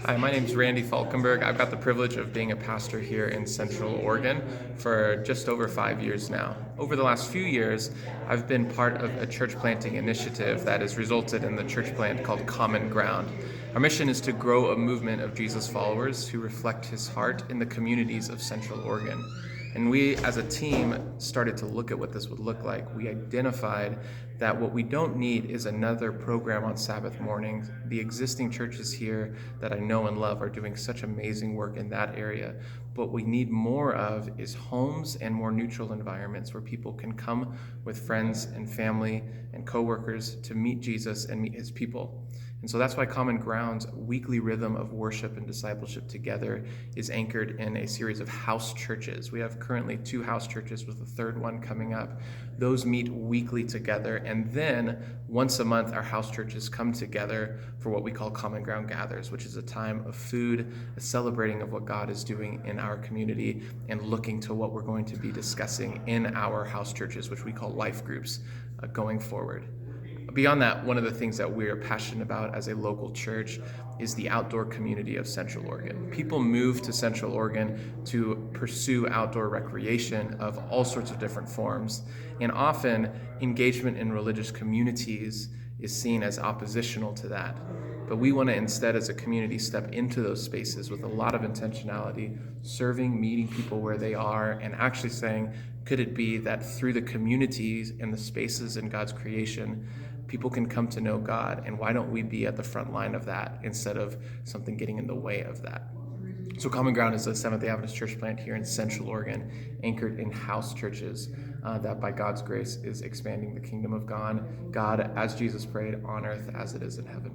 Hi, my name is Randy Folkenberg. I've got the privilege of being a pastor here in Central Oregon for just over 5 years now. Over the last few years, I've been part of a church planting initiative that has resulted in the church plant called Common Ground. Our mission is to grow a movement of Jesus followers who reflect his heart in the communities of Central Oregon. And we, as a team, started to look at what this would look like. We identified that what we don't need is another program on Sabbath mornings. The existing churches here that I know and love are doing such amazing work in that area. What we need more of is homes and more neutral environments where people can come with friends and family and coworkers to meet Jesus and meet his people. And so that's why Common Ground's weekly rhythm of worship and discipleship together is anchored in a series of house churches. We have currently 2 house churches with a third one coming up. Those meet weekly together, and then once a month our house churches come together for what we call Common Ground Gathers, which is a time of food, a celebrating of what God is doing in our community, and looking to what we're going to be discussing in our house churches, which we call life groups, going forward. Beyond that, one of the things that we're passionate about as a local church is the outdoor community of Central Oregon. People move to Central Oregon to pursue outdoor recreation of all sorts of different forms, and often engagement in religious communities is seen as oppositional to that. But we want to instead, as a community, step into those spaces with a lot of intentionality, serving, meeting people where they are, and actually saying, could it be that through the communities and the spaces in God's creation, people can come to know God, and why don't we be at the front line of that instead of something getting in the way of that? So Common Ground is a Seventh-day Adventist church plant here in Central Oregon, anchored in house churches that by God's grace is expanding the kingdom of God, as Jesus prayed, on earth as it is in heaven.